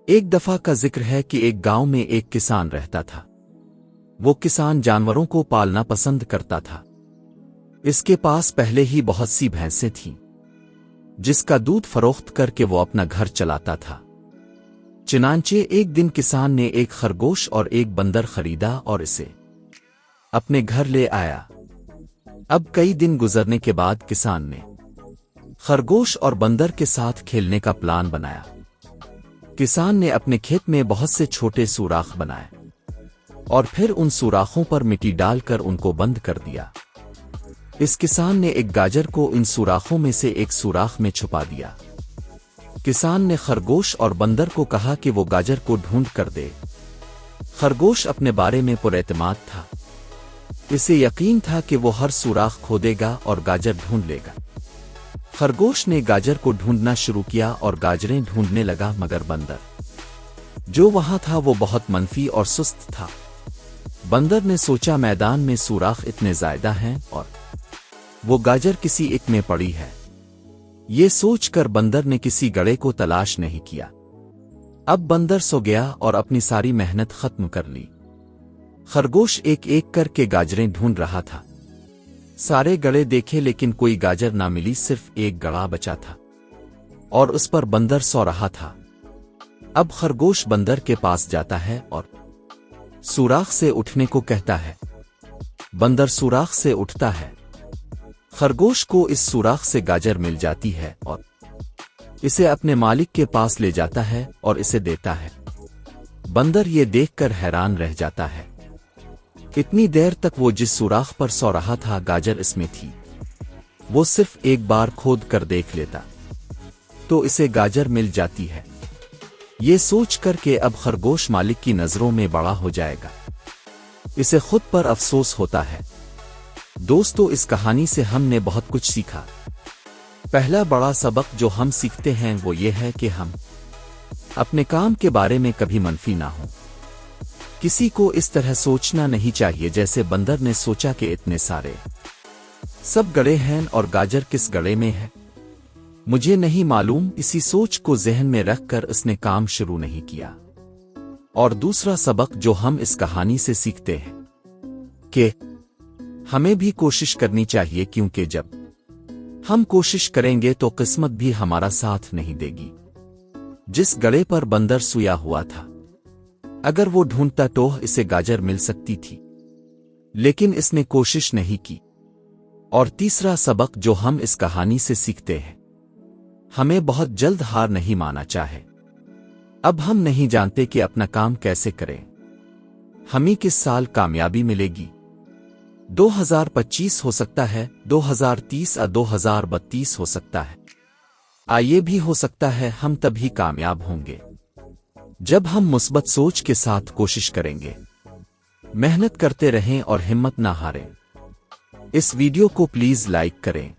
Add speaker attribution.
Speaker 1: ایک دفعہ کا ذکر ہے کہ ایک گاؤں میں ایک کسان رہتا تھا۔ وہ کسان جانوروں کو پالنا پسند کرتا تھا۔ اس کے پاس پہلے ہی بہت سی بھینسیں تھیں، جس کا دودھ فروخت کر کے وہ اپنا گھر چلاتا تھا۔ چنانچہ ایک دن کسان نے ایک خرگوش اور ایک بندر خریدا اور اسے اپنے گھر لے آیا۔ اب کئی دن گزرنے کے بعد کسان نے خرگوش اور بندر کے ساتھ کھیلنے کا پلان بنایا۔ کسان نے اپنے کھیت میں بہت سے چھوٹے سوراخ بنائے اور پھر ان سوراخوں پر مٹی ڈال کر ان کو بند کر دیا۔ اس کسان نے ایک گاجر کو ان سوراخوں میں سے ایک سوراخ میں چھپا دیا۔ کسان نے خرگوش اور بندر کو کہا کہ وہ گاجر کو ڈھونڈ کر دے۔ خرگوش اپنے بارے میں پر اعتماد تھا۔ اسے یقین تھا کہ وہ ہر سوراخ کھودے گا اور گاجر ڈھونڈ لے گا۔ خرگوش نے گاجر کو ڈھونڈنا شروع کیا اور گاجریں ڈھونڈنے لگا، مگر بندر جو وہاں تھا وہ بہت منفی اور سست تھا۔ بندر نے سوچا میدان میں سوراخ اتنے زیادہ ہیں اور وہ گاجر کسی ایک میں پڑی ہے۔ یہ سوچ کر بندر نے کسی گڑھے کو تلاش نہیں کیا۔ اب بندر سو گیا اور اپنی ساری محنت ختم کر لی۔ خرگوش ایک ایک کر کے گاجریں ڈھونڈ رہا تھا۔ سارے گڑھے دیکھے لیکن کوئی گاجر نہ ملی، صرف ایک گڑھا بچا تھا اور اس پر بندر سو رہا تھا۔ اب خرگوش بندر کے پاس جاتا ہے اور سوراخ سے اٹھنے کو کہتا ہے۔ بندر سوراخ سے اٹھتا ہے۔ خرگوش کو اس سوراخ سے گاجر مل جاتی ہے اور اسے اپنے مالک کے پاس لے جاتا ہے اور اسے دیتا ہے۔ بندر یہ دیکھ کر حیران رہ جاتا ہے۔ اتنی دیر تک وہ جس سوراخ پر سو رہا تھا گاجر اس میں تھی۔ وہ صرف ایک بار کھود کر دیکھ لیتا تو اسے گاجر مل جاتی ہے۔ یہ سوچ کر کہ اب خرگوش مالک کی نظروں میں بڑا ہو جائے گا، اسے خود پر افسوس ہوتا ہے۔ دوستو، اس کہانی سے ہم نے بہت کچھ سیکھا۔ پہلا بڑا سبق جو ہم سیکھتے ہیں وہ یہ ہے کہ ہم اپنے کام کے بارے میں کبھی منفی نہ ہوں۔ کسی کو اس طرح سوچنا نہیں چاہیے جیسے بندر نے سوچا کہ اتنے سارے سب گڑھے ہیں اور گاجر کس گڑھے میں ہے مجھے نہیں معلوم۔ اسی سوچ کو ذہن میں رکھ کر اس نے کام شروع نہیں کیا۔ اور دوسرا سبق جو ہم اس کہانی سے سیکھتے ہیں کہ ہمیں بھی کوشش کرنی چاہیے، کیونکہ جب ہم کوشش کریں گے تو قسمت بھی ہمارا ساتھ نہیں دے گی۔ جس گڑھے پر بندر سویا ہوا تھا، اگر وہ ڈھونڈتا تو اسے گاجر مل سکتی تھی، لیکن اس نے کوشش نہیں کی۔ اور تیسرا سبق جو ہم اس کہانی سے سیکھتے ہیں، ہمیں بہت جلد ہار نہیں ماننا چاہے۔ اب ہم نہیں جانتے کہ اپنا کام کیسے کریں، ہمیں کس سال کامیابی ملے گی۔ 2025 ہو سکتا ہے، 2030 یا 2032 ہو سکتا ہے، یہ بھی ہو سکتا ہے ہم تبھی کامیاب ہوں گے جب ہم مثبت سوچ کے ساتھ کوشش کریں گے۔ محنت کرتے رہیں اور ہمت نہ ہاریں۔ اس ویڈیو کو پلیز لائک کریں۔